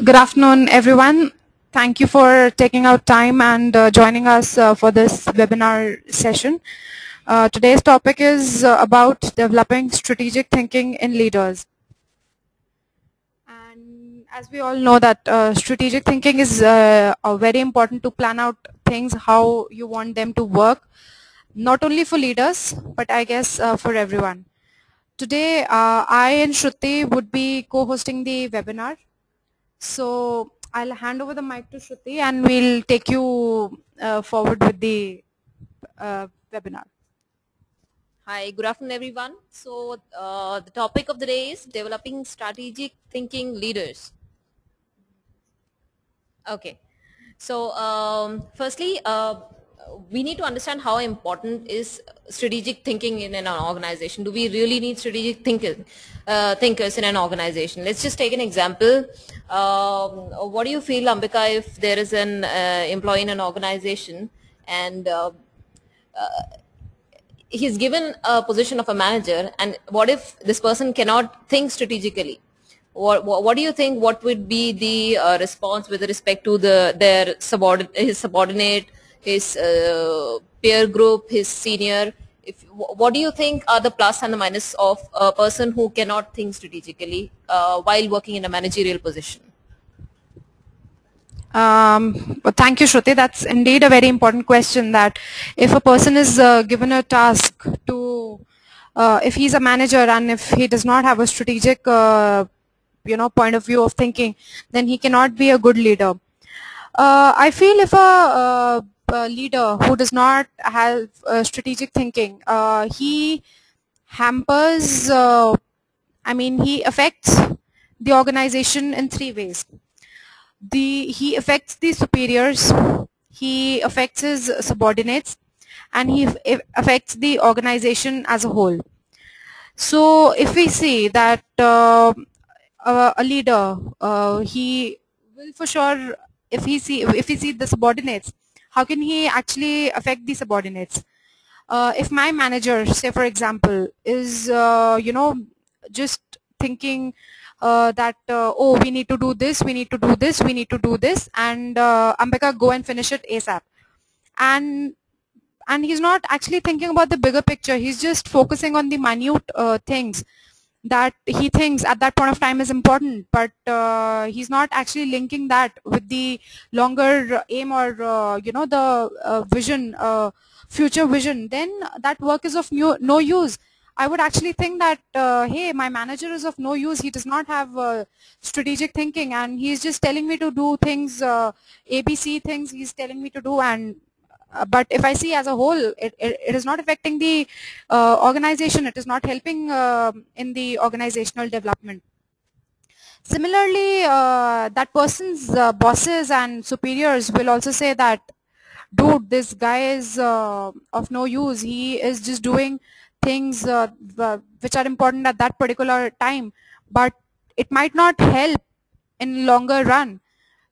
Good afternoon, everyone. Thank you for taking out time and joining us for this webinar session. Today's topic is about developing strategic thinking in leaders. And as we all know that strategic thinking is very important to plan out things, how you want them to work, not only for leaders, but I guess for everyone. Today, I and Shruti would be co-hosting the webinar. So I'll hand over the mic to Shruti and we'll take you forward with the webinar. Hi, good afternoon everyone. So the topic of the day is developing strategic thinking leaders. Okay. So firstly, we need to understand how important is strategic thinking in an organization. Do we really need strategic thinkers in an organization? Let's just take an example. What do you feel, Ambika, if there is an employee in an organization and he's given a position of a manager, and what if this person cannot think strategically? What do you think, what would be the response with respect to his subordinate, his peer group, his senior? What do you think are the plus and the minus of a person who cannot think strategically while working in a managerial position? Well, thank you, Shruti. That's indeed a very important question, that if a person is given a task to, if he's a manager and if he does not have a strategic point of view of thinking, then he cannot be a good leader. I feel if a leader who does not have strategic thinking, he hampers, he affects the organization in three ways. He affects the superiors, he affects his subordinates, and he affects the organization as a whole. So if we see that a leader, he will for sure, if we see the subordinates, how can he actually affect the subordinates? If my manager, say for example, is just thinking that oh, we need to do this, we need to do this, we need to do this, and Ambika, go and finish it ASAP, and he's not actually thinking about the bigger picture. He's just focusing on the minute things that he thinks at that point of time is important, but he's not actually linking that with the longer aim or the vision, future vision. Then that work is of no use. I would actually think that hey, my manager is of no use. He does not have strategic thinking, and he's just telling me to do things, ABC things he's telling me to do. And but if I see as a whole, it is not affecting the organization. It is not helping in the organizational development. Similarly, that person's bosses and superiors will also say that, dude, this guy is of no use. He is just doing things which are important at that particular time, but it might not help in longer run.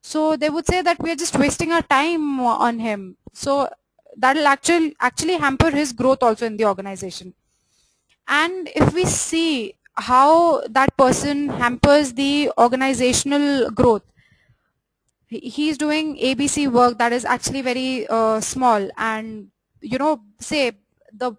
So they would say that we are just wasting our time on him. So that will actually hamper his growth also in the organization. And if we see how that person hampers the organizational growth, he's doing ABC work that is actually very small, and say the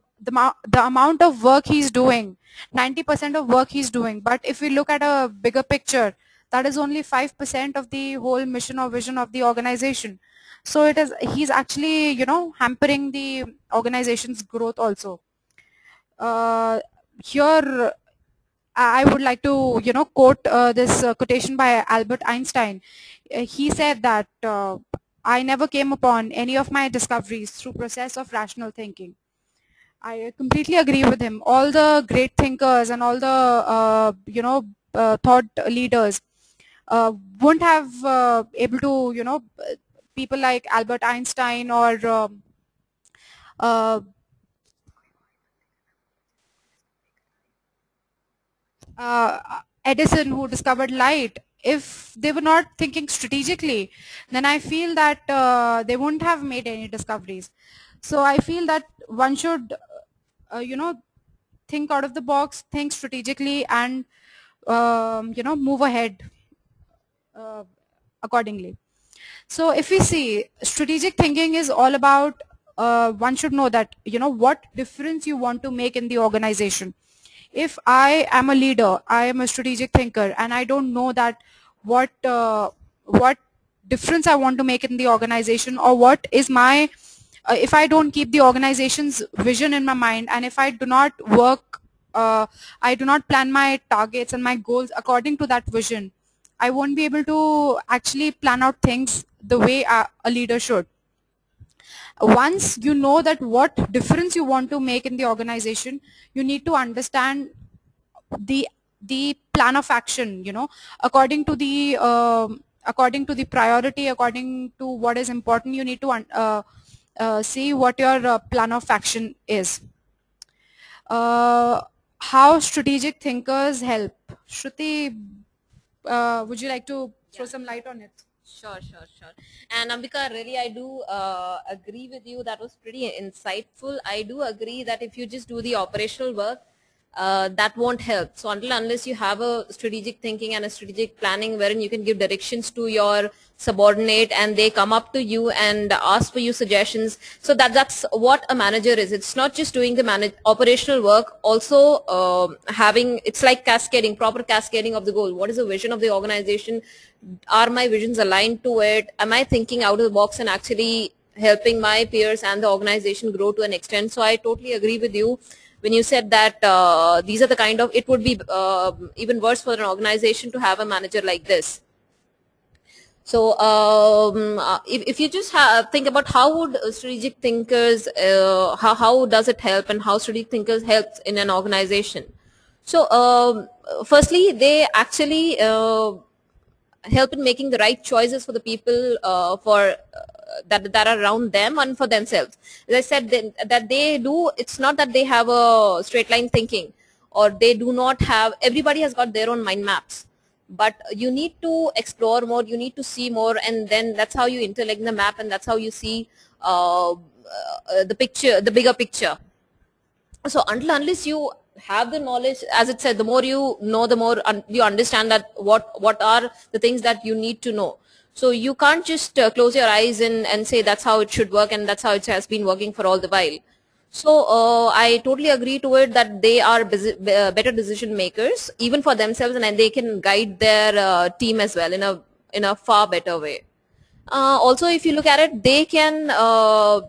amount of work he's doing, 90% of work he's doing, but if we look at a bigger picture, that is only 5% of the whole mission or vision of the organization. So he's actually hampering the organization's growth also. Here I would like to quote this quotation by Albert Einstein. He said that I never came upon any of my discoveries through process of rational thinking. I completely agree with him. All the great thinkers and all the thought leaders won't have able to people like Albert Einstein or uh, Edison, who discovered light. If they were not thinking strategically, then I feel that they wouldn't have made any discoveries. So I feel that one should think out of the box, think strategically, and move ahead accordingly. So if we see, strategic thinking is all about, one should know that, what difference you want to make in the organization. If I am a leader, I am a strategic thinker, and I don't know that what difference I want to make in the organization, or what is my, if I don't keep the organization's vision in my mind, and if I do not work, I do not plan my targets and my goals according to that vision, I won't be able to actually plan out things the way a leader should. Once you know that what difference you want to make in the organization, you need to understand the plan of action, according to the priority, according to what is important. You need to see what your plan of action is. How strategic thinkers help? Shruti, would you like to throw some light on it? Sure. And Ambika, really, I do agree with you. That was pretty insightful. I do agree that if you just do the operational work, that won't help. So unless you have a strategic thinking and a strategic planning wherein you can give directions to your subordinate and they come up to you and ask for you suggestions. So that's what a manager is. It's not just doing the operational work, also having, it's like cascading, proper cascading of the goal. What is the vision of the organization? Are my visions aligned to it? Am I thinking out of the box and actually helping my peers and the organization grow to an extent? So I totally agree with you when you said that these are the kind of, it would be even worse for an organization to have a manager like this. So if you just think about how would strategic thinkers, how does it help, and how strategic thinkers helps in an organization. So firstly, they actually help in making the right choices for the people that are around them and for themselves. As I said, that they do, it's not that they have a straight line thinking, or they do not have, everybody has got their own mind maps, but you need to explore more, you need to see more, and then that's how you interlink the map, and that's how you see the picture, the bigger picture. So unless you have the knowledge, as it said, the more you know, the more you understand that what are the things that you need to know. So you can't just close your eyes and say that's how it should work and that's how it has been working for all the while. So I totally agree to it that they are better decision makers even for themselves, and they can guide their team as well in a far better way. Also, if you look at it, they can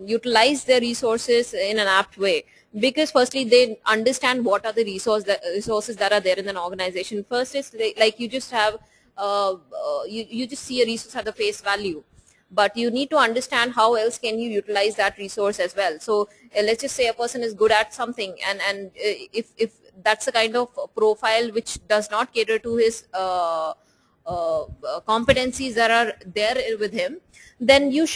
utilize their resources in an apt way, because firstly they understand what are the resources that are there in an organization. First is like you just have you just see a resource at the face value, but you need to understand how else can you utilize that resource as well. So let's just say a person is good at something, and if that's the kind of profile which does not cater to his competencies that are there with him, then you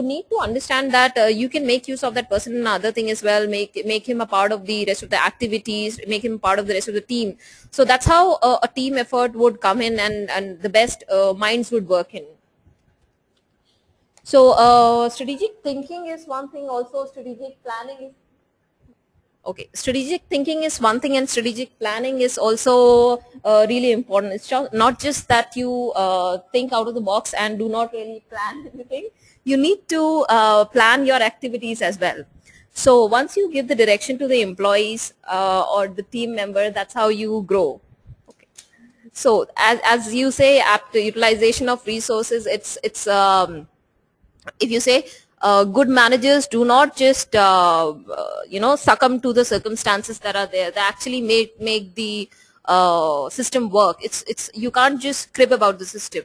need to understand that you can make use of that person in another thing as well, make him a part of the rest of the activities, make him part of the rest of the team. So that's how a team effort would come in, and the best minds would work in. So strategic thinking is one thing, also strategic planning is okay. Strategic thinking is one thing, and strategic planning is also really important. It's not just that you think out of the box and do not really plan anything. You need to plan your activities as well. So once you give the direction to the employees or the team member, that's how you grow. Okay. So as you say, after utilization of resources, it's if you say good managers do not just succumb to the circumstances that are there. They actually make the system work. It's you can't just crib about the system.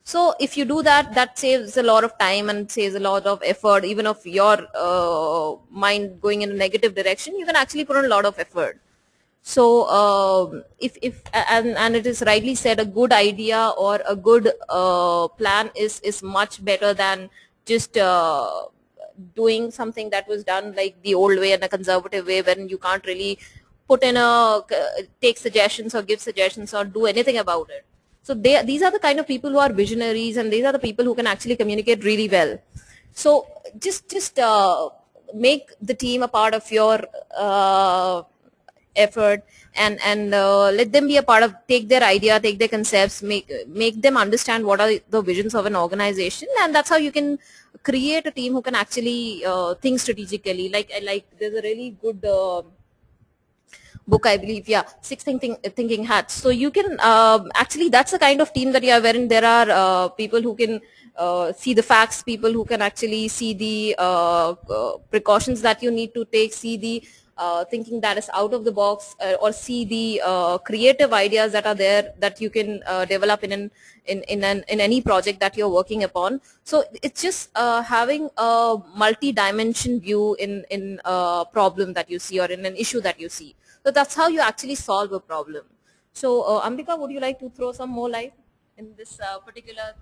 So if you do that, that saves a lot of time and saves a lot of effort. Even of your mind going in a negative direction, you can actually put in a lot of effort. So if and it is rightly said, a good idea or a good plan is much better than just doing something that was done like the old way and a conservative way, when you can't really put in take suggestions or give suggestions or do anything about it. So these are the kind of people who are visionaries, and these are the people who can actually communicate really well. So just make the team a part of your effort, and let them be a part of, take their idea, take their concepts, make them understand what are the visions of an organization, and that's how you can create a team who can actually think strategically. Like there's a really good book, I believe, yeah, Six Thinking Hats. So you can actually, that's the kind of team that you are, wherein there are people who can see the facts, people who can actually see the precautions that you need to take, see the thinking that is out of the box, or see the creative ideas that are there that you can develop in any project that you're working upon. So it's just having a multi-dimension view in a problem that you see or in an issue that you see. So that's how you actually solve a problem. So Ambika, would you like to throw some more light in this particular?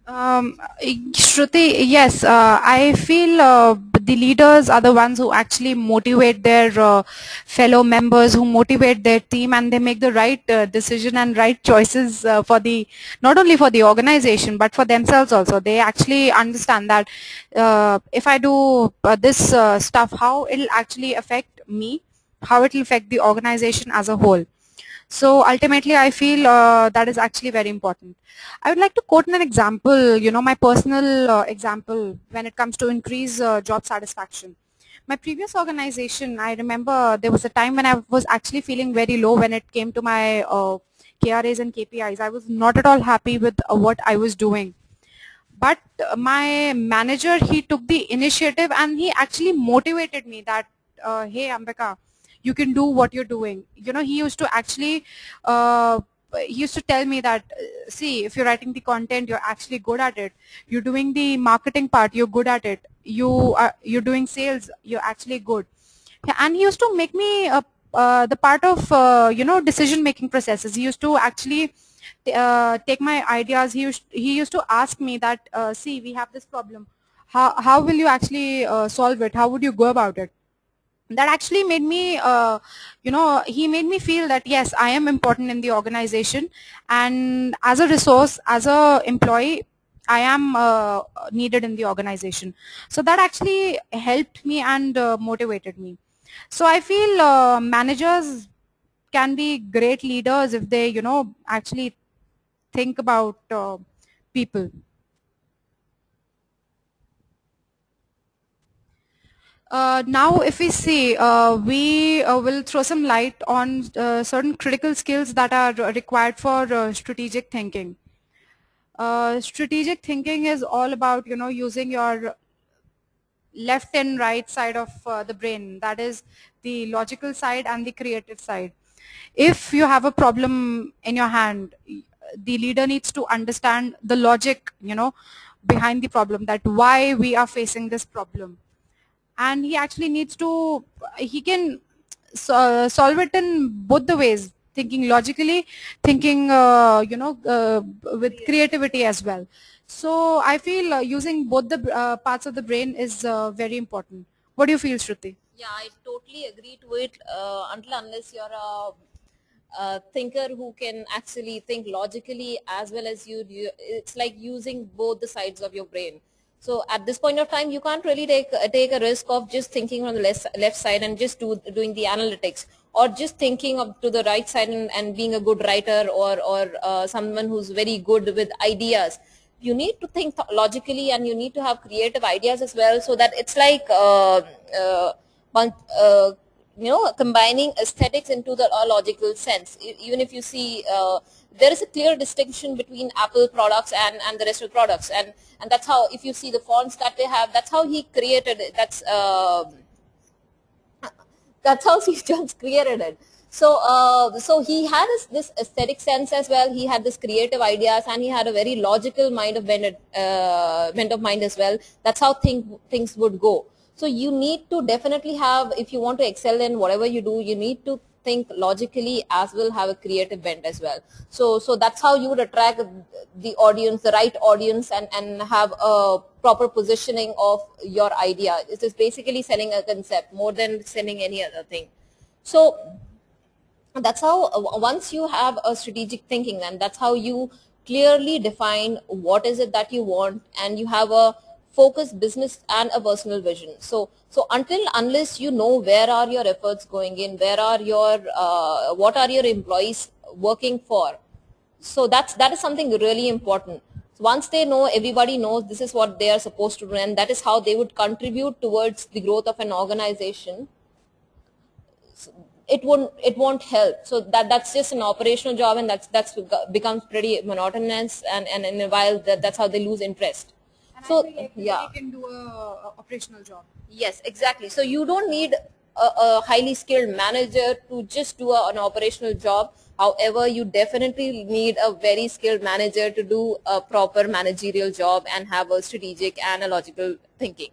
Shruti, yes, I feel the leaders are the ones who actually motivate their fellow members, who motivate their team, and they make the right decision and right choices for the, not only for the organization but for themselves also. They actually understand that if I do this stuff, how it'll actually affect me, how it will affect the organization as a whole. So ultimately, I feel that is actually very important. I would like to quote an example, my personal example when it comes to increase job satisfaction. My previous organization, I remember there was a time when I was actually feeling very low when it came to my KRAs and KPIs. I was not at all happy with what I was doing. But my manager, he took the initiative and he actually motivated me that, hey Ambika, you can do what you're doing. He used to actually, he used to tell me that, see, if you're writing the content, you're actually good at it. You're doing the marketing part, you're good at it. You're doing sales, you're actually good. And he used to make me the part of, decision making processes. He used to actually take my ideas. He used to ask me that, see, we have this problem. How will you actually solve it? How would you go about it? That actually made me, he made me feel that yes, I am important in the organization, and as a resource, as a employee, I am needed in the organization. So that actually helped me and motivated me. So I feel managers can be great leaders if they, actually think about people. Now, if we see, we will throw some light on certain critical skills that are required for strategic thinking. Strategic thinking is all about, using your left and right side of the brain. That is the logical side and the creative side. If you have a problem in your hand, the leader needs to understand the logic, behind the problem, that why we are facing this problem. And he actually needs to, he can solve it in both the ways, thinking logically, thinking with creativity as well. So I feel using both the parts of the brain is very important. What do you feel, Shruti? Yeah, I totally agree to it. Until unless you're a thinker who can actually think logically as well as it's like using both the sides of your brain. So at this point of time, you can't really take a risk of just thinking on the left side and just doing the analytics, or just thinking of to the right side and being a good writer, or someone who's very good with ideas. You need to think logically, and you need to have creative ideas as well, so that it's like combining aesthetics into the logical sense. Even if you see, there is a clear distinction between Apple products and the rest of the products, and that's how, if you see the fonts that they have, that's how he created it. That's how Steve Jobs created it. So, so he had this aesthetic sense as well. He had this creative ideas, and he had a very logical bent of mind as well. That's how things would go. So you need to definitely have, if you want to excel in whatever you do, you need to think logically as well, have a creative bent as well. So that's how you would attract the audience, the right audience, and have a proper positioning of your idea. It is basically selling a concept more than selling any other thing. So that's how, once you have a strategic thinking, and that's how you clearly define what is it that you want, and you have a focus, business and a personal vision. So unless you know where are your efforts going in, where are your what are your employees working for, so that is something really important. So once they know, everybody knows this is what they are supposed to do, and that is how they would contribute towards the growth of an organization, it won't help. So that's just an operational job, and that's becomes pretty monotonous, and in a while that's how they lose interest. And So I feel like yeah, they can do a operational job. yes, exactly. So you don't need a highly skilled manager to just do an operational job. However, you definitely need a very skilled manager to do a proper managerial job and have a strategic and a logical thinking.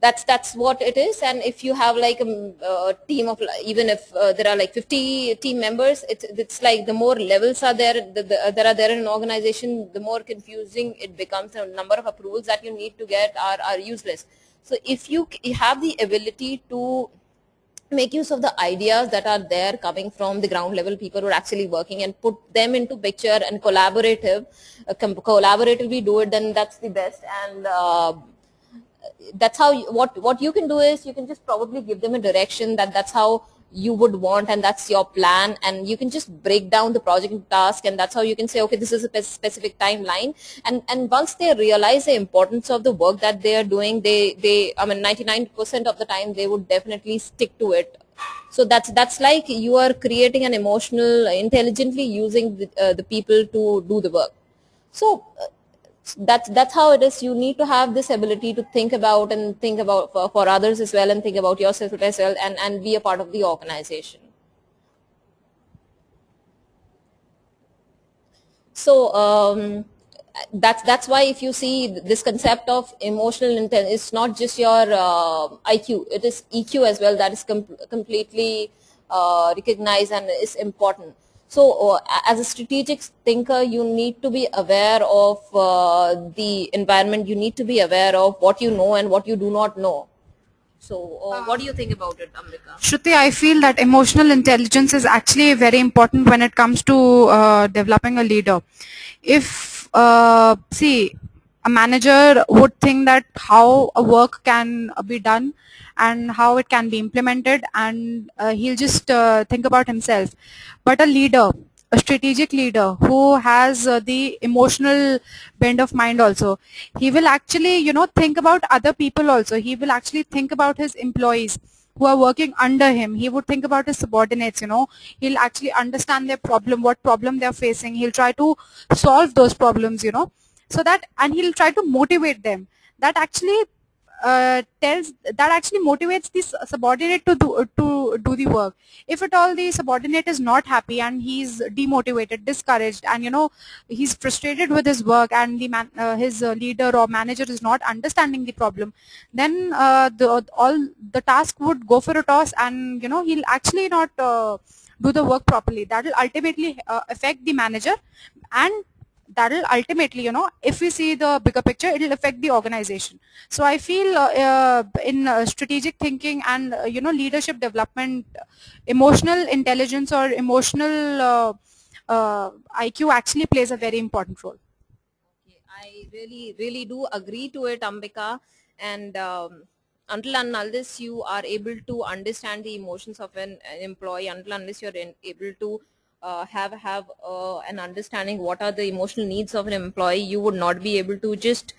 That's what it is. And if you have like a team of, even if there are like 50 team members, it's like the more levels are there, there are there in an organization, the more confusing it becomes. The number of approvals that you need to get are useless. So if you have the ability to make use of the ideas that are there coming from the ground level people who are actually working, and put them into picture and collaboratively do it, then that's the best. And that's how what you can do is you can just probably give them a direction that's how you would want, and that's your plan, and you can just break down the project into task, and that's how you can say, okay, this is a specific timeline. And once they realize the importance of the work that they are doing, they I mean 99% of the time they would definitely stick to it. So that's like you are creating an emotional, intelligently using the people to do the work. So that's how it is. You need to have this ability to think about, and think about for others as well, and think about yourself as well, and be a part of the organization. So that's why if you see this concept of emotional intelligence, it's not just your IQ, it is EQ as well, that is completely recognized and is important. So as a strategic thinker, you need to be aware of the environment, you need to be aware of what you know and what you do not know. So what do you think about it, Amrika? Shruti, I feel that emotional intelligence is actually very important when it comes to developing a leader. If, see, a manager would think that how a work can be done and how it can be implemented, and he'll just think about himself. But a leader, a strategic leader who has the emotional bend of mind also, he will actually, think about other people also. He will actually think about his employees who are working under him. He would think about his subordinates. He'll actually understand their problem, what problem they're facing. He'll try to solve those problems, so that, and he'll try to motivate them. That actually motivates the subordinate to do the work. If at all the subordinate is not happy and he's demotivated, discouraged, and he's frustrated with his work, and his leader or manager is not understanding the problem, then all the task would go for a toss, and he'll actually not do the work properly. That will ultimately affect the manager, and that will ultimately, if we see the bigger picture, it will affect the organization. So I feel in strategic thinking and leadership development, emotional intelligence or emotional IQ actually plays a very important role. Okay, I really do agree to it, Ambika. And until and unless you are able to understand the emotions of an employee, until unless you're able to have an understanding what are the emotional needs of an employee, you would not be able to just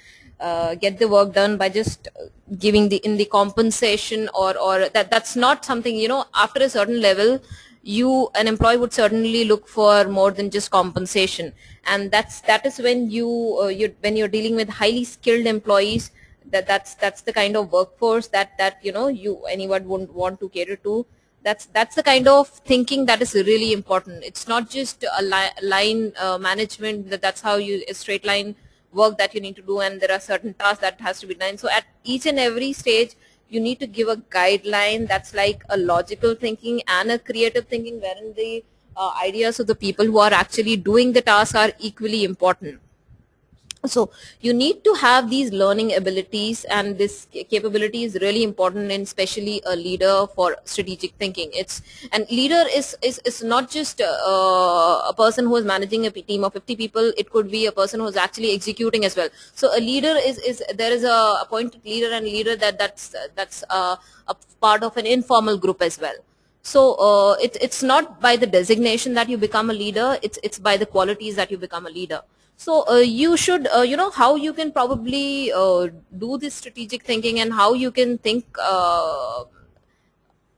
get the work done by just giving the compensation, or that's not something, after a certain level an employee would certainly look for more than just compensation. And that is when when you're dealing with highly skilled employees, that's the kind of workforce that anyone would want to cater to. That's the kind of thinking that is really important. It's not just a line management, that's how a straight line work that you need to do, and there are certain tasks that has to be done. So at each and every stage you need to give a guideline that's like a logical thinking and a creative thinking, wherein the ideas of the people who are actually doing the task are equally important. So you need to have these learning abilities, and this capability is really important in especially a leader for strategic thinking. It's and leader is not just a person who is managing a team of 50 people. It could be a person who's actually executing as well. So a leader is there is a appointed leader and leader that's a part of an informal group as well. So it's not by the designation that you become a leader, it's by the qualities that you become a leader. So you should, how you can probably do this strategic thinking, and how you can think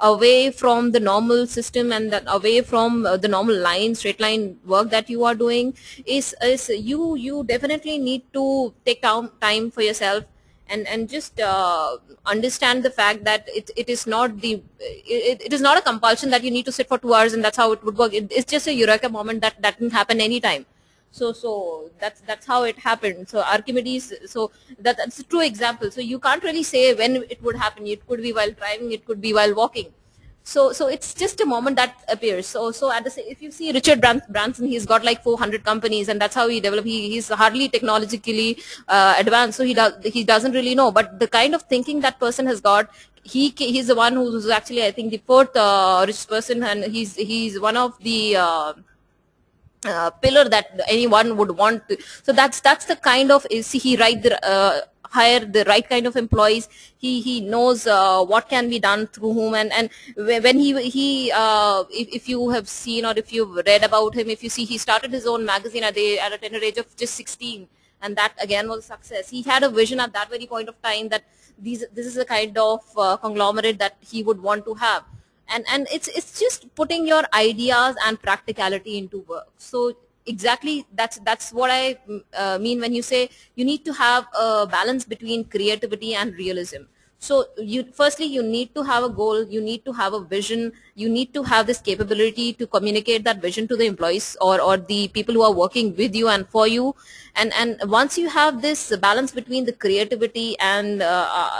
away from the normal system, and that away from the normal straight line work that you are doing, is you definitely need to take time for yourself, and just understand the fact that it is not it is not a compulsion that you need to sit for 2 hours and that's how it would work. It's just a eureka moment that can happen anytime. So that's how it happened. So Archimedes, so that's a true example. So you can't really say when it would happen. It could be while driving, it could be while walking. So it's just a moment that appears. So at the if you see Richard Branson, he's got like 400 companies, and that's how he developed. He's hardly technologically advanced, so he doesn't really know. But the kind of thinking that person has got, he's the one who's actually, I think, the fourth richest person, and he's one of the pillar that anyone would want to. So that's the kind of, see, he hire the right kind of employees. He knows what can be done through whom, and when if you have seen or if you've read about him, if you see, he started his own magazine at a tender age of just 16, and that again was a success. He had a vision at that very point of time that this is the kind of conglomerate that he would want to have. And it's just putting your ideas and practicality into work. So exactly, that's what I mean when you say you need to have a balance between creativity and realism. So firstly you need to have a goal, you need to have a vision, you need to have this capability to communicate that vision to the employees, or the people who are working with you and for you. And once you have this balance between the creativity and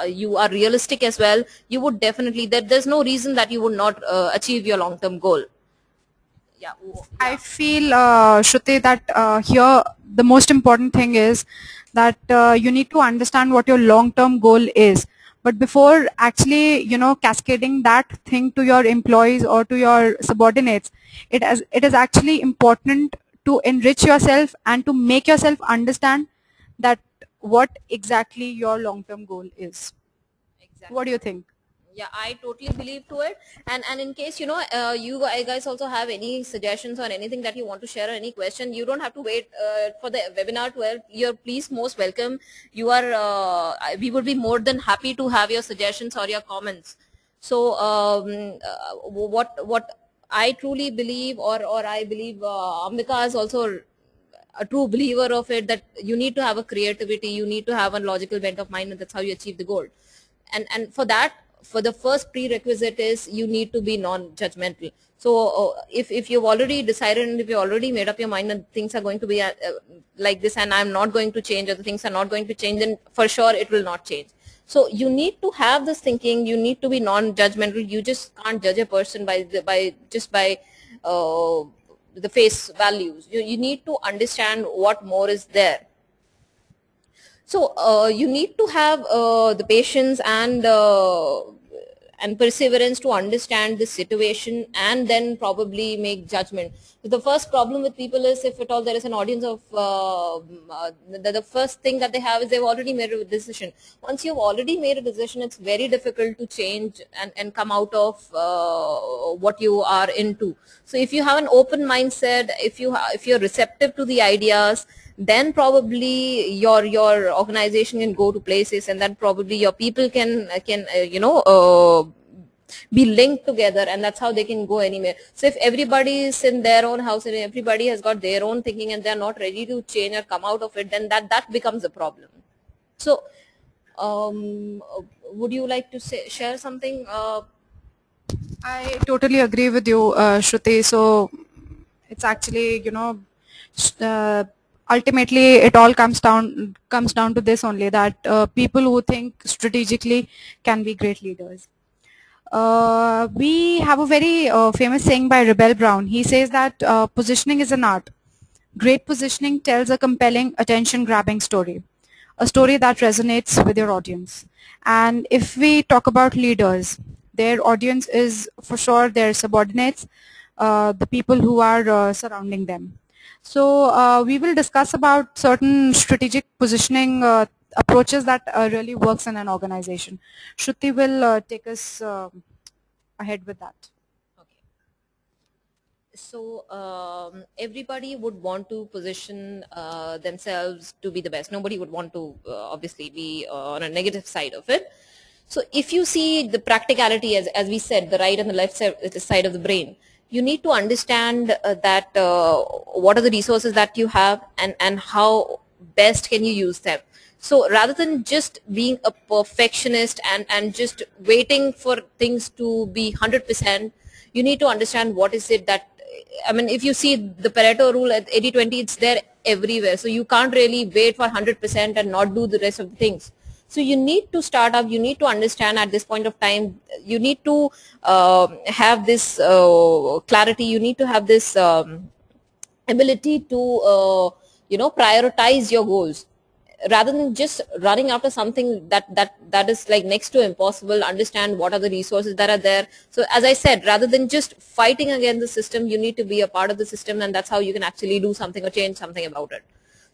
you are realistic as well, you would definitely, there's no reason that you would not achieve your long-term goal. Yeah. I feel, Shruti, that here the most important thing is that you need to understand what your long-term goal is. But before actually, cascading that thing to your employees or to your subordinates, it is actually important to enrich yourself and to make yourself understand that what exactly your long-term goal is. Exactly. What do you think? Yeah, I totally believe to it. And in case you guys also have any suggestions or anything that you want to share, or any question, you don't have to wait for the webinar to end. You're please most welcome. You are we would be more than happy to have your suggestions or your comments. So what I truly believe, or I believe Ambika is also a true believer of it, that you need to have a creativity, you need to have a logical bent of mind, and that's how you achieve the goal. And for that, for the first prerequisite is you need to be non-judgmental. So if you've already decided, and if you already made up your mind that things are going to be like this, and I'm not going to change, or the things are not going to change, then for sure it will not change. So you need to have this thinking, you need to be non-judgmental. You just can't judge a person by the face values. You need to understand what more is there. So you need to have the patience and perseverance to understand the situation, and then probably make judgment. So the first problem with people is, if at all there is an audience of the first thing that they have is they've already made a decision. Once you've already made a decision, it's very difficult to change and come out of what you are into. So if you have an open mindset, if you're receptive to the ideas, then probably your organization can go to places, and then probably your people can be linked together, and that's how they can go anywhere. So if everybody is in their own house and everybody has got their own thinking, and they're not ready to change or come out of it, then that becomes a problem. So would you like to share something? I totally agree with you, Shruti. So it's actually, ultimately it all comes down to this only, that people who think strategically can be great leaders. We have a very famous saying by Rebel Brown. He says that positioning is an art. Great positioning tells a compelling, attention-grabbing story, a story that resonates with your audience. And if we talk about leaders, their audience is for sure their subordinates, the people who are surrounding them. So we will discuss about certain strategic positioning approaches that really works in an organization. Shruti will take us ahead with that. Okay. So everybody would want to position themselves to be the best. Nobody would want to obviously be on a negative side of it. So if you see the practicality, as we said, the right and the left side of the brain, you need to understand that what are the resources that you have, and how best can you use them. So rather than just being a perfectionist and just waiting for things to be 100%, you need to understand what is it that, I mean, if you see the Pareto rule at 80-20, it's there everywhere. So you can't really wait for 100% and not do the rest of the things. So you need to start up, you need to understand at this point of time, you need to have this clarity, you need to have this ability to, prioritize your goals. Rather than just running after something that is like next to impossible, understand what are the resources that are there. So as I said, rather than just fighting against the system, you need to be a part of the system, and that's how you can actually do something or change something about it.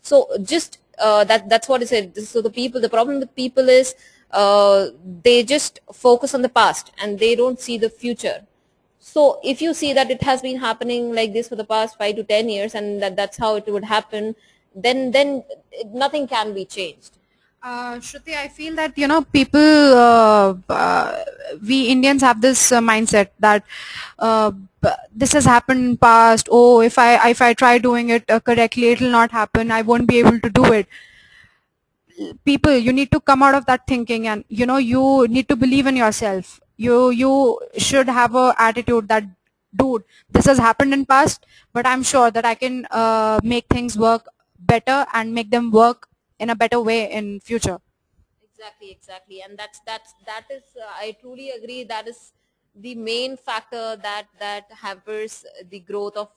So just that's what I said. So the problem with people is they just focus on the past and they don't see the future. So if you see that it has been happening like this for the past 5 to 10 years, and that's how it would happen, then nothing can be changed. Shruti, I feel that people, we Indians have this mindset that this has happened in past. Oh, if I try doing it correctly, it will not happen. I won't be able to do it. People, you need to come out of that thinking, and you need to believe in yourself. You should have a attitude that, dude, this has happened in past, but I'm sure that I can make things work better and make them work in a better way in future. Exactly, and that is I truly agree, that is the main factor that hampers the growth of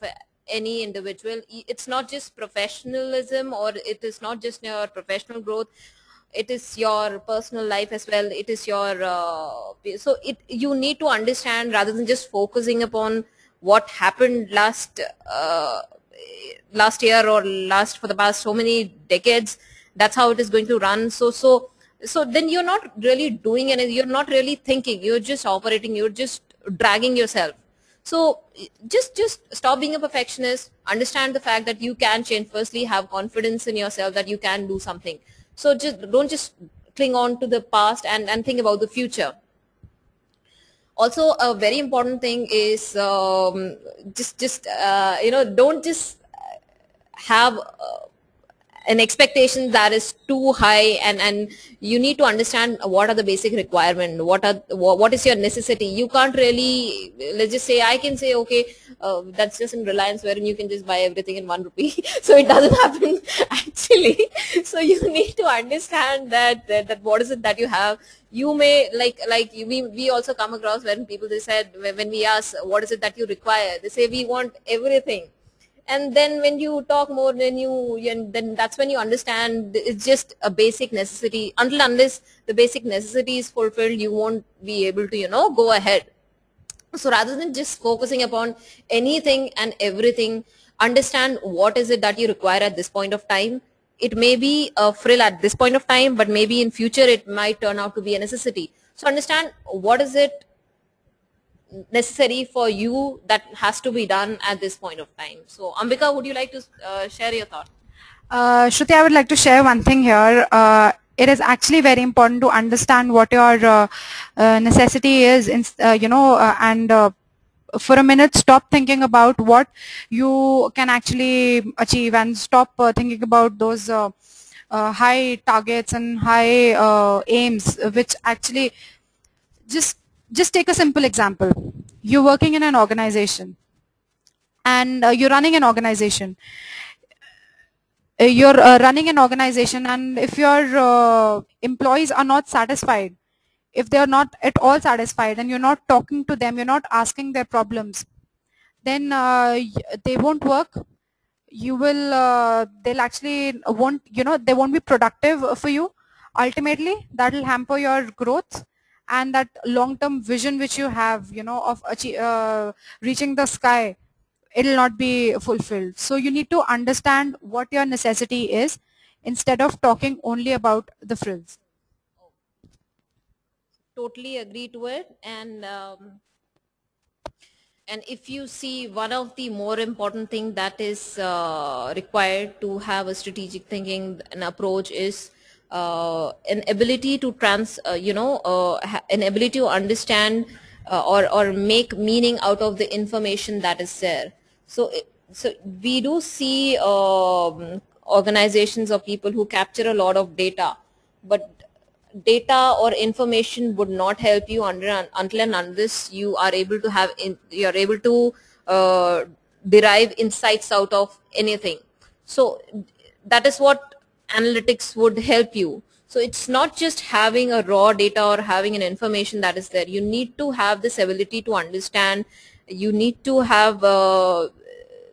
any individual. It's not just professionalism, or it is not just your professional growth, it is your personal life as well. It is your so it you need to understand, rather than just focusing upon what happened last year or last for the past so many decades, that's how it is going to run. So then you're not really doing anything, you're not really thinking, you're just operating, you're just dragging yourself. So just stop being a perfectionist, understand the fact that you can change. Firstly, have confidence in yourself that you can do something. So don't just cling on to the past and think about the future. Also, a very important thing is don't just have an expectation that is too high, and you need to understand what are the basic requirement, what is your necessity. You can't really, let's just say, I can say, okay, that's just in Reliance, wherein you can just buy everything in 1 rupee. So it doesn't happen actually. So you need to understand that what is it that you have. You may we also come across when people, they said, when we ask what is it that you require, they say we want everything. And then when you talk more, then that's when you understand it's just a basic necessity. Unless the basic necessity is fulfilled, you won't be able to go ahead. So rather than just focusing upon anything and everything, understand what is it that you require at this point of time. It may be a frill at this point of time, but maybe in future it might turn out to be a necessity. So understand what is it necessary for you that has to be done at this point of time. So Ambika, would you like to share your thought? Shruti, I would like to share one thing here. It is actually very important to understand what your necessity is, and for a minute stop thinking about what you can actually achieve, and stop thinking about those high targets and high aims, which actually just take a simple example. You're working in an organization, and you're running an organization. You're running an organization, and if your employees are not satisfied, if they are not at all satisfied, and you're not talking to them, you're not asking their problems, then they won't work. you will they'll actually won't, they won't be productive for you. Ultimately that will hamper your growth, and that long-term vision which you have, of reaching the sky, it'll not be fulfilled. So you need to understand what your necessity is instead of talking only about the frills. Totally agree to it. And if you see, one of the more important thing that is required to have a strategic thinking and approach is an ability to an ability to understand or make meaning out of the information that is there. So we do see organizations or people who capture a lot of data, but data or information would not help you until and unless you are able to you are able to derive insights out of anything. So that is what analytics would help you. So it's not just having a raw data or having an information that is there. You need to have this ability to understand. You need to have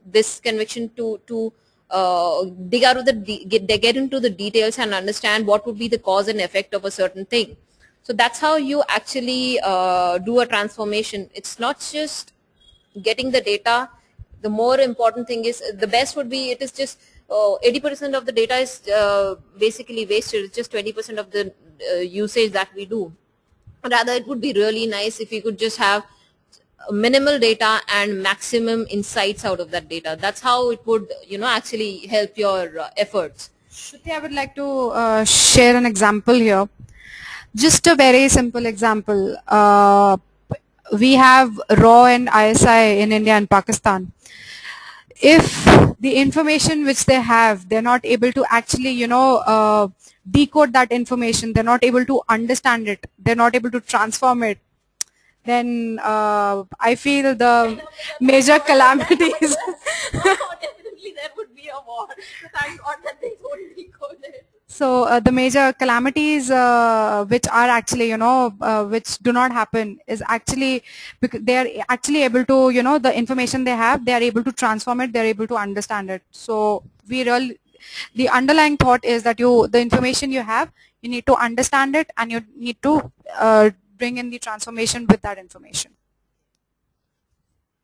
this conviction to dig out of get into the details and understand what would be the cause and effect of a certain thing. So that's how you actually do a transformation. It's not just getting the data. The more important thing is, the best would be, it is just 80% of the data is basically wasted. It's just 20% of the usage that we do. Rather, it would be really nice if you could just have minimal data and maximum insights out of that data. That's how it would, actually help your efforts. Shruti, I would like to share an example here. Just a very simple example. We have RAW and ISI in India and Pakistan. If the information which they have, they're not able to actually, decode that information, they're not able to understand it, they're not able to transform it, then I feel the major calamities. Definitely there would be a war. Thank God that they don't decode it. So the major calamities which are actually, which do not happen is actually because they are actually able to, the information they have, they are able to transform it, they are able to understand it. So the underlying thought is that the information you have, you need to understand it, and you need to bring in the transformation with that information.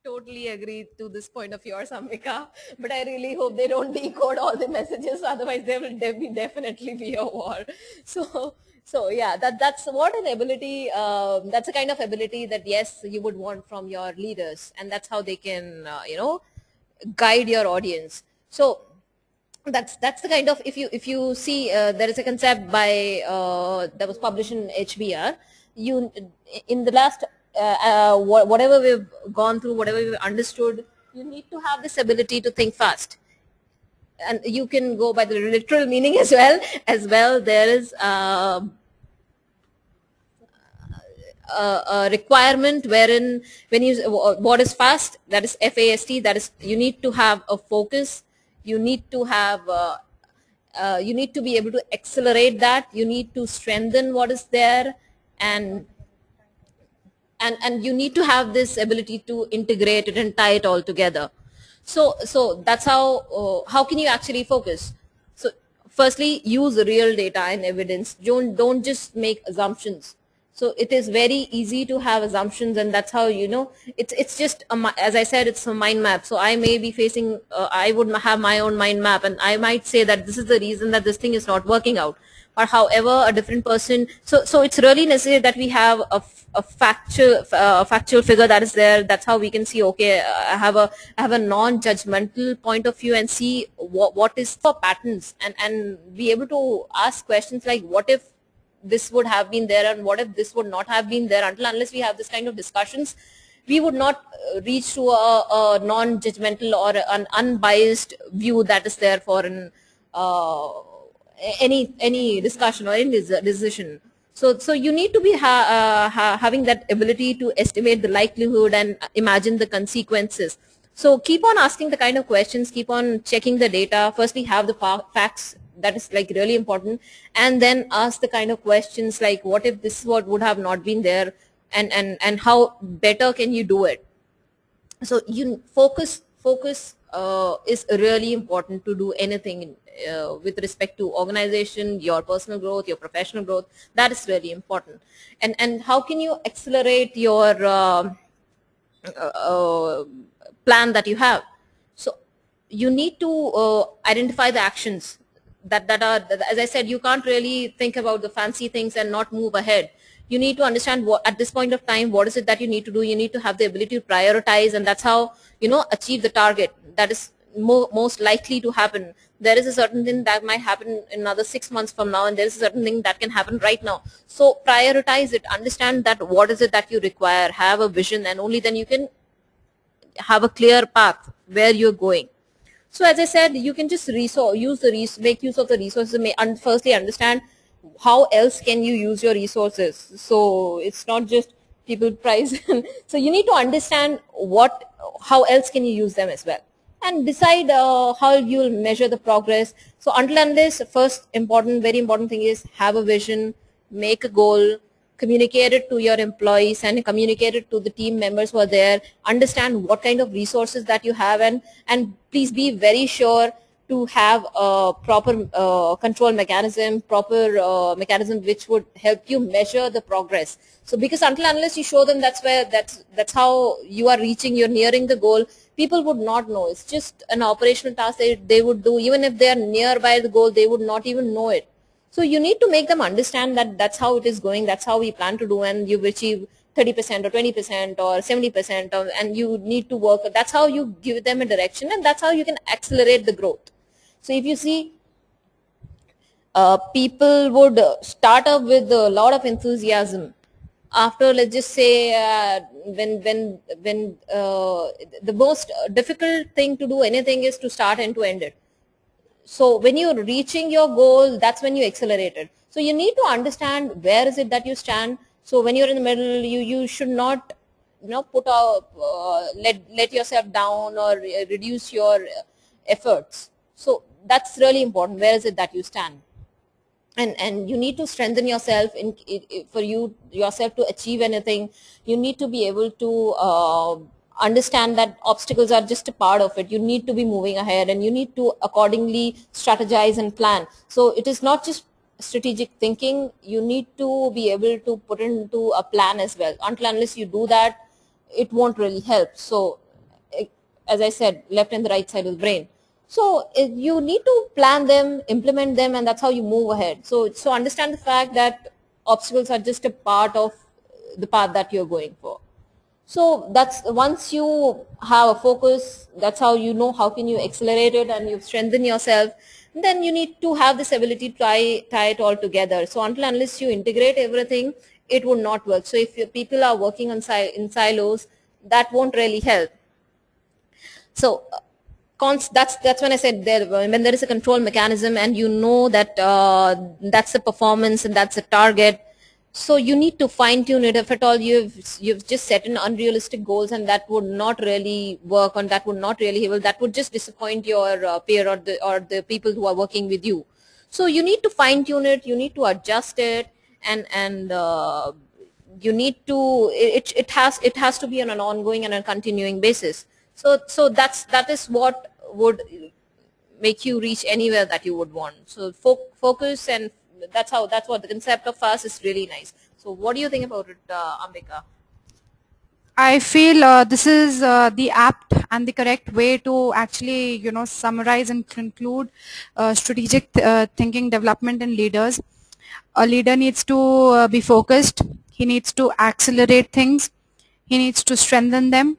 Totally agree to this point of yours, Ambika. But I really hope they don't decode all the messages. Otherwise, there will definitely be a war. So yeah, that's what an ability. That's a kind of ability that, yes, you would want from your leaders, and that's how they can guide your audience. So that's the kind of, if you see, there is a concept by that was published in HBR. In the last whatever we've gone through, whatever we've understood, you need to have this ability to think fast. And you can go by the literal meaning as well. There is a requirement wherein, when you, what is fast, that is FAST, that is, you need to have a focus, you need to have you need to be able to accelerate that, you need to strengthen what is there, and you need to have this ability to integrate it and tie it all together. So that's how can you actually focus? So firstly, use real data and evidence. Don't just make assumptions. So it is very easy to have assumptions, and that's how, it's just as I said, it's a mind map. So I may be facing I would have my own mind map, and I might say that this is the reason that this thing is not working out. Or however, a different person. So it's really necessary that we have a factual figure that is there. That's how we can see, okay, I have a non-judgmental point of view, and see what is for patterns, and be able to ask questions like, what if this would have been there, and what if this would not have been there? Unless we have this kind of discussions, we would not reach to a non-judgmental or an unbiased view that is there for an any discussion or any decision. So you need to be having that ability to estimate the likelihood and imagine the consequences. So keep on asking the kind of questions, keep on checking the data. Firstly, have the facts. That is like really important. And then ask the kind of questions like, what if this is what would have not been there, and how better can you do it? So you focus is really important to do anything with respect to organization, your personal growth, your professional growth. That is really important. And how can you accelerate your uh, plan that you have? So you need to identify the actions that are, as I said, you can't really think about the fancy things and not move ahead. You need to understand what at this point of time, what is it that you need to do. You need to have the ability to prioritize, and that's how, achieve the target that is most likely to happen. There is a certain thing that might happen in another 6 months from now, and there is a certain thing that can happen right now. So prioritize it, understand that what is it that you require, have a vision, and only then you can have a clear path where you're going. So as I said, you can just make use of the resources, and firstly understand how else can you use your resources. So it's not just people price. So you need to understand how else can you use them as well, and decide how you'll measure the progress. So until and unless, first very important thing is have a vision, make a goal, communicate it to your employees and communicate it to the team members who are there, understand what kind of resources that you have, and please be very sure to have a proper control mechanism, proper mechanism which would help you measure the progress. So because until unless you show them that's how you are reaching, you're nearing the goal, people would not know. It's just an operational task they would do. Even if they are nearby the goal, they would not even know it. So you need to make them understand that that's how it is going, that's how we plan to do, and you've achieved 30% or 20% or 70%, and you need to work. That's how you give them a direction, and that's how you can accelerate the growth. So if you see, people would start up with a lot of enthusiasm. After, let's just say, when the most difficult thing to do anything is to start and to end it. So when you're reaching your goal, that's when you accelerate it. So you need to understand where is it that you stand. So when you're in the middle, you should not, put out, let yourself down or reduce your efforts. So that's really important. Where is it that you stand? And you need to strengthen yourself for yourself to achieve anything. You need to be able to understand that obstacles are just a part of it. You need to be moving ahead, and you need to accordingly strategize and plan. So it is not just strategic thinking. You need to be able to put into a plan as well. Until unless you do that, it won't really help. So as I said, left and the right side of the brain. So you need to plan them, implement them, and that's how you move ahead. So understand the fact that obstacles are just a part of the path that you're going for. So that's, once you have a focus, that's how you know how can you accelerate it, and you strengthen yourself. Then you need to have this ability to tie it all together. So until unless you integrate everything, it would not work. So if your people are working in silos, that won't really help. So that's when I said, when there is a control mechanism and you know that that's the performance and that's a target, so you need to fine tune it. If at all you've just set in unrealistic goals, and that would not really work, and that would not really help, that would just disappoint your peer or the people who are working with you. So you need to fine tune it, you need to adjust it, and you need to, it has to be on an ongoing and a continuing basis. So that is what would make you reach anywhere that you would want. So focus, and that's what the concept of fast is really nice. So what do you think about it, Ambika? I feel this is the apt and the correct way to actually, summarize and conclude strategic thinking development in leaders. A leader needs to be focused. He needs to accelerate things. He needs to strengthen them.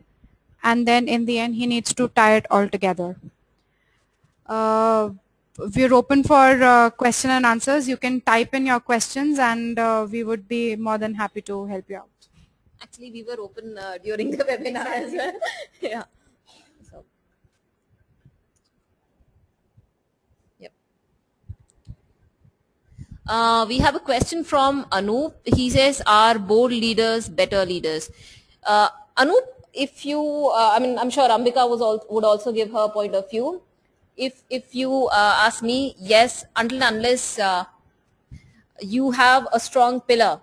And then in the end, he needs to tie it all together. We're open for question and answers. You can type in your questions, and we would be more than happy to help you out. Actually, we were open during the webinar as well. Yeah. So, yep. We have a question from Anup. He says, "Are board leaders better leaders?" Anup, if you, I'm sure Ambika would also give her point of view. If you ask me, yes, until unless you have a strong pillar,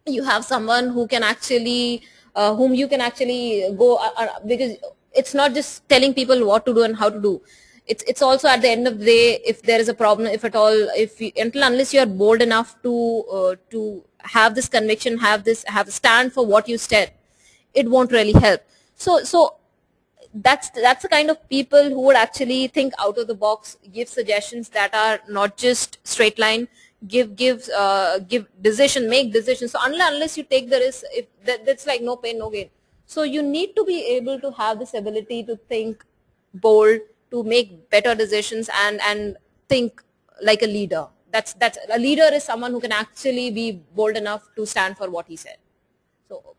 you have someone who can actually, whom you can actually go, because it's not just telling people what to do and how to do. It's also at the end of the day, if there is a problem, if at all, if you, until unless you are bold enough to have this conviction, have stand for what you said, it won't really help. So that's the kind of people who would actually think out of the box, give suggestions that are not just straight line, give decision, make decisions. So unless you take the risk, if that's like no pain no gain. So you need to be able to have this ability to think bold, to make better decisions, and think like a leader. That's a leader is someone who can actually be bold enough to stand for what he said.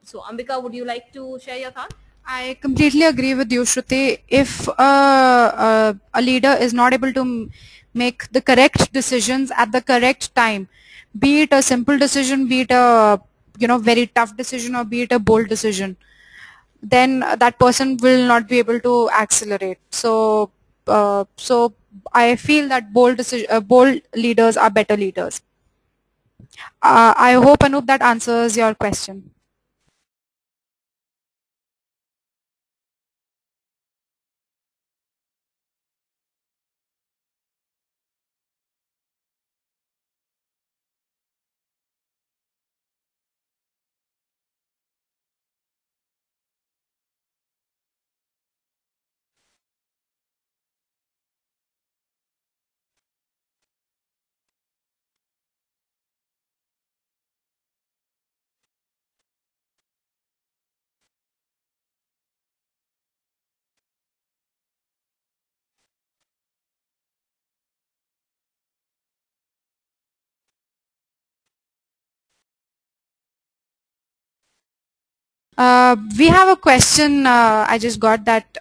So Ambika, would you like to share your thought? I completely agree with you, Shruti. If a leader is not able to make the correct decisions at the correct time, be it a simple decision, be it a very tough decision, or be it a bold decision, then that person will not be able to accelerate. So I feel that bold leaders are better leaders. I hope, Anup, that answers your question. We have a question. I just got that.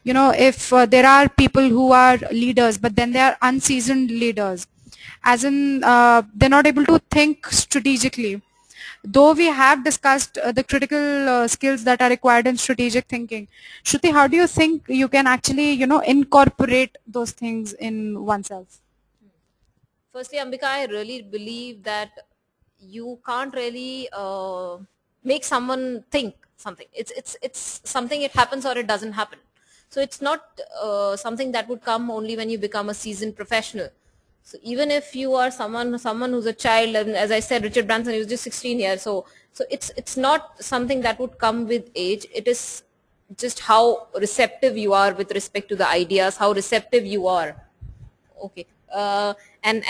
If there are people who are leaders, but then they are unseasoned leaders, as in they're not able to think strategically. Though we have discussed the critical skills that are required in strategic thinking, Shruti, how do you think you can actually, incorporate those things in oneself? Firstly, Ambika, I really believe that you can't really make someone think something. It's something, it happens or it doesn't happen. So it's not something that would come only when you become a seasoned professional. So even if you are someone who's a child, and as I said, Richard Branson, he was just 16 years. So it's not something that would come with age. It is just how receptive you are with respect to the ideas, how receptive you are. Okay. And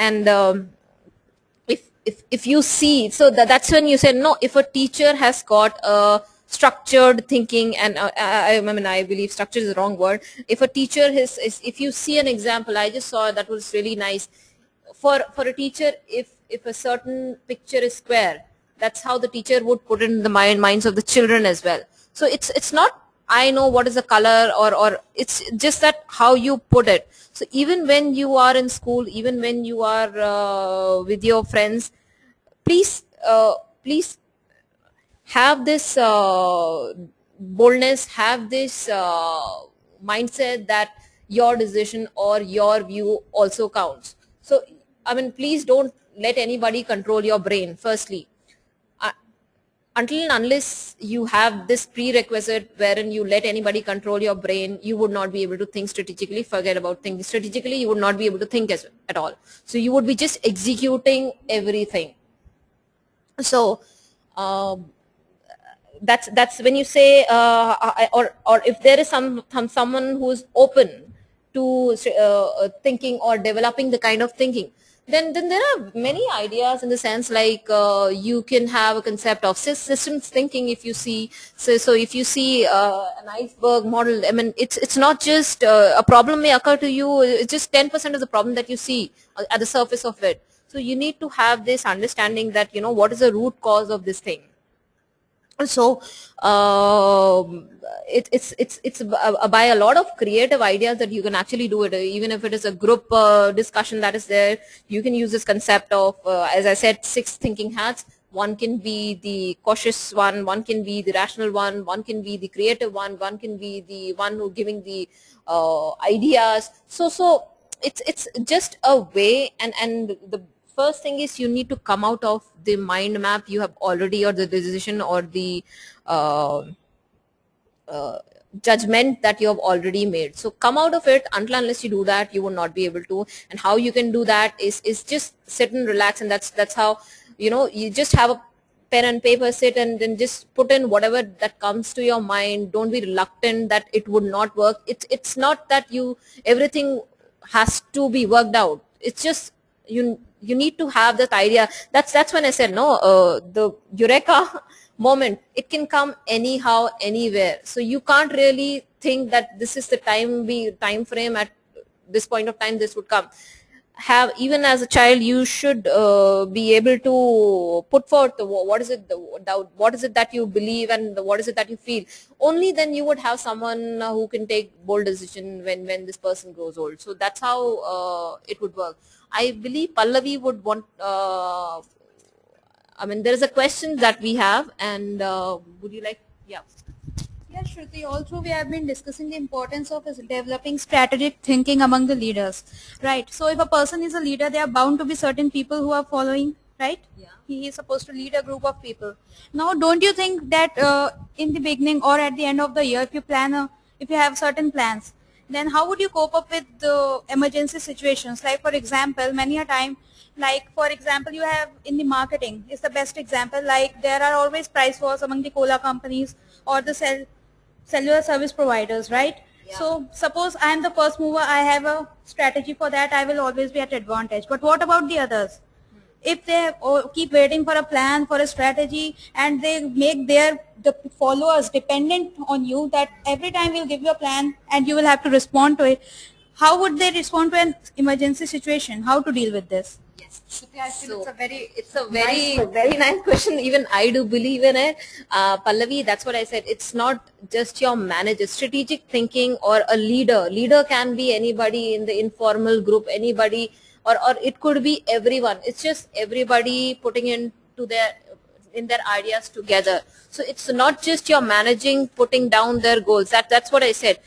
if you see, so that's when you say no. If a teacher has got a structured thinking, and I mean, I believe structure is the wrong word. If a teacher if you see an example, I just saw that was really nice. For a teacher, if a certain picture is square, that's how the teacher would put it in the minds of the children as well. So it's not I know what is the color, or it's just that how you put it. So even when you are in school, even when you are with your friends, please please have this boldness, have this mindset that your decision or your view also counts. So I mean, please don't let anybody control your brain. Firstly, until and unless you have this prerequisite wherein you let anybody control your brain, you would not be able to think strategically. Forget about thinking strategically, you would not be able to think at all. So you would be just executing everything. So that's when you say or if there is someone who's open to thinking or developing the kind of thinking, then there are many ideas, in the sense like you can have a concept of systems thinking. If you see, so if you see an iceberg model, I mean, it's not just a problem may occur to you, it's just 10% of the problem that you see at the surface of it. So you need to have this understanding that what is the root cause of this thing. So it's by a lot of creative ideas that you can actually do it. Even if it is a group discussion that is there, you can use this concept of as I said, 6 thinking hats. One can be the cautious one can be the rational one can be the creative one can be the one who giving the ideas. So it's just a way, and the first thing is you need to come out of the mind map you have already, or the decision, or the uh, judgment that you have already made. So come out of it. Until unless you do that, you will not be able to. And how you can do that is just sit and relax, and that's how, you know, you just have a pen and paper, sit and then just put in whatever that comes to your mind. Don't be reluctant that it would not work. It's not that you everything has to be worked out. It's just you need to have that idea. That's when I said no, the eureka moment, it can come anyhow, anywhere. So you can't really think that this is the time frame at this point of time this would come. Have, even as a child, you should be able to put forth what is it what is it that you believe, and what is it that you feel. Only then you would have someone who can take bold decision when this person grows old. So that's how it would work. I believe Pallavi would want I mean, there is a question that we have, and would you like, yeah. Yes, Shruti, also we have been discussing the importance of developing strategic thinking among the leaders, right? So if a person is a leader, there are bound to be certain people who are following, right? Yeah. He is supposed to lead a group of people. Now, don't you think that in the beginning or at the end of the year, if you have certain plans, then how would you cope up with the emergency situations? Like, for example, many a time, like for example, you have in the marketing is the best example. Like there are always price wars among the cola companies or the cellular service providers, right? Yeah. So suppose I am the first mover, I have a strategy for that, I will always be at advantage. But what about the others? If they keep waiting for a plan, for a strategy, and they make the followers dependent on you, that every time we'll give you a plan and you will have to respond to it, how would they respond to an emergency situation? How to deal with this? So it's a very nice question. Even I do believe in it. Pallavi, that's what I said. It's not just your manager. Strategic thinking or a leader. Leader can be anybody in the informal group, anybody, or it could be everyone. It's just everybody putting into their ideas together. So it's not just your managing putting down their goals. That's what I said.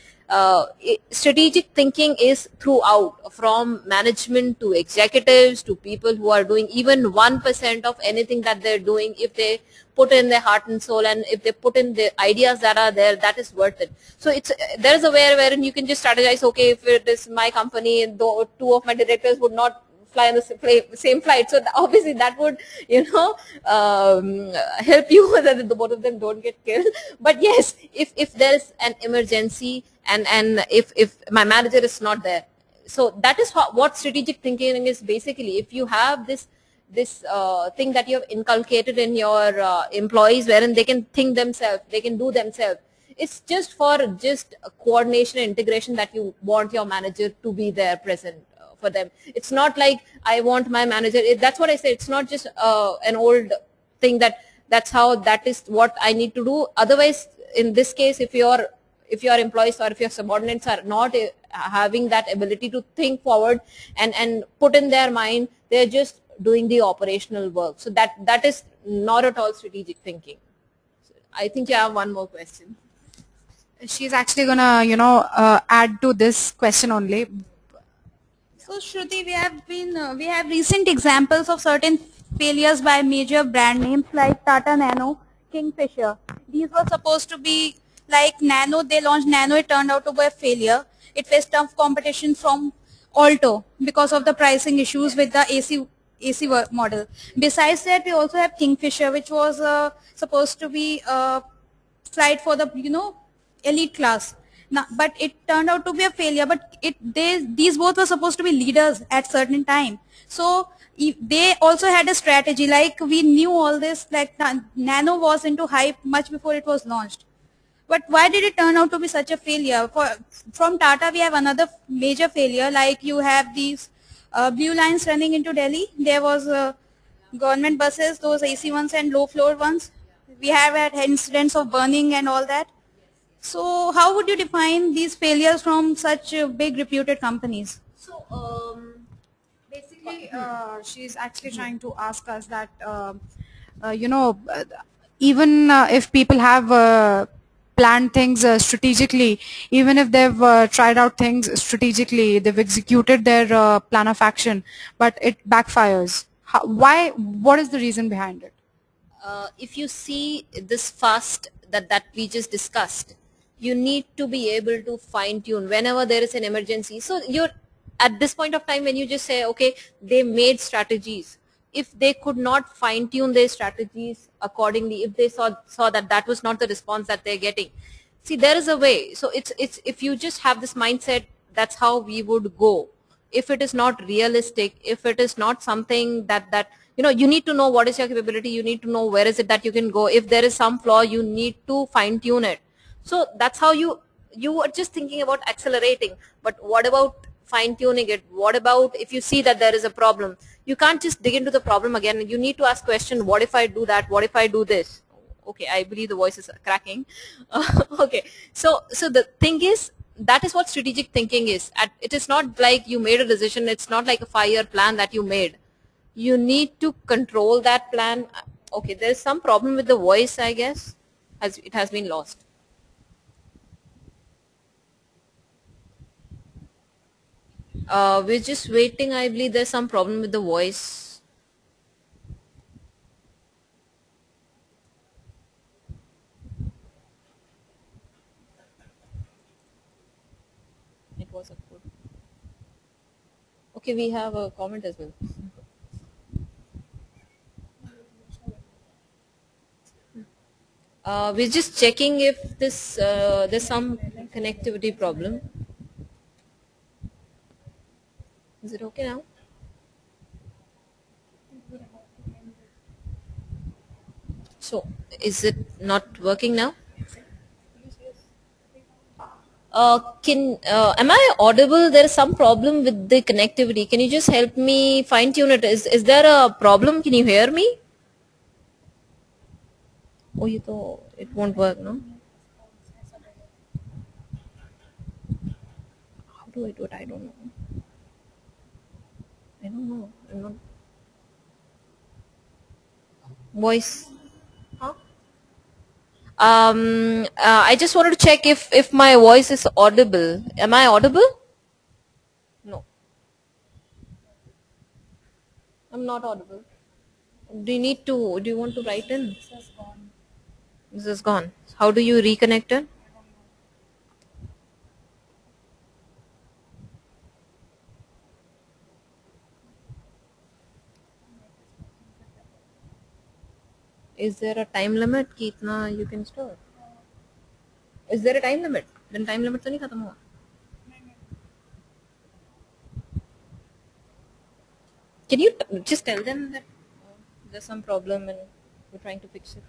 Strategic thinking is throughout, from management to executives to people who are doing even 1% of anything that they're doing. If they put in their heart and soul, and if they put in the ideas that are there, that is worth it. So there's a wherein you can just strategize. Okay, if it is my company, and though two of my directors would not fly on the same flight, so obviously that would, help you that the both of them don't get killed. But yes, if there's an emergency, and if my manager is not there, so that is what strategic thinking is basically. If you have this thing that you have inculcated in your employees, wherein they can think themselves, they can do themselves. It's just for just coordination and integration that you want your manager to be there present for them. It's not like I want my manager. That's what I say. It's not just an old thing that's how that is what I need to do. Otherwise, in this case, if your employees or if your subordinates are not having that ability to think forward and put in their mind, they're just doing the operational work. So that is not at all strategic thinking. So I think you have one more question. She's actually gonna, add to this question only. So Shruti, we have recent examples of certain failures by major brand names like Tata Nano, Kingfisher. These were supposed to be like Nano. They launched Nano. It turned out to be a failure. It faced tough competition from Alto because of the pricing issues with the AC model. Besides that, we also have Kingfisher, which was supposed to be a flight for the elite class. Now, but it turned out to be a failure. But these both were supposed to be leaders at certain time. So they also had a strategy. Like we knew all this. Like Nano was into hype much before it was launched. But why did it turn out to be such a failure? From Tata, we have another major failure. Like you have these blue lines running into Delhi. There was government buses, those AC ones and low floor ones. We have had incidents of burning and all that. So how would you define these failures from such big reputed companies? So basically, she's actually trying to ask us that, even if people have planned things strategically, even if they've tried out things strategically, they've executed their plan of action, but it backfires. Why? What is the reason behind it? if you see this fast that we just discussed, you need to be able to fine tune whenever there is an emergency. So you're at this point of time when you just say, okay, they made strategies. If they could not fine tune their strategies accordingly, if they saw that that was not the response that they're getting, see, there is a way. So it's if you just have this mindset, that's how we would go. If it is not realistic, if it is not something that you need to know what is your capability, you need to know where is it that you can go. If there is some flaw, you need to fine tune it. So that's how you are just thinking about accelerating. But what about fine tuning it? What about if you see that there is a problem? You can't just dig into the problem again. You need to ask question, what if I do that? What if I do this? Okay, I believe the voice is cracking. Okay, so the thing is, that is what strategic thinking is. It is not like you made a decision. It's not like a 5-year plan that you made. You need to control that plan. Okay, there's some problem with the voice, I guess. It has been lost. We're just waiting. I believe there's some problem with the voice. It was a good. Okay, we have a comment as well. We're just checking if there's some connectivity problem. Is it okay now? So, is it not working now? Am I audible? There is some problem with the connectivity. Can you just help me fine tune it? Is there a problem? Can you hear me? Oh, it won't work, no? How do I do it? I don't know. I don't know. I'm not. Voice. Huh? I just wanted to check if my voice is audible. Am I audible? No, I'm not audible. Do you want to write in? This is gone. How do you reconnect it? Is there a time limit? Kitna you can store? Is there a time limit? Then time limit to nahi khatam hua. Can you just tell them that there's some problem and we're trying to fix it?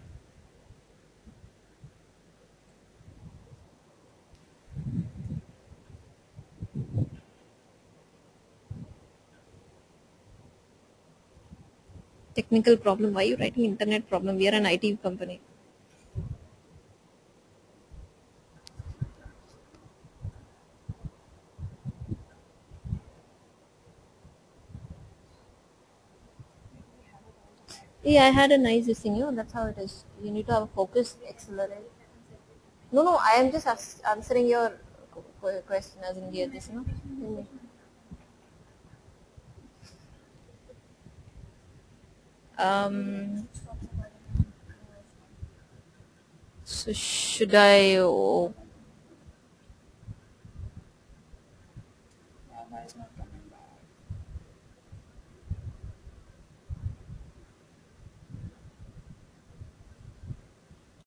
Technical problem. Why are you writing internet problem? We are an IT company. Yeah, I had a nice thing. That's how it is. You need to have a focus, accelerate. No, I am just answering your question as in this, So should I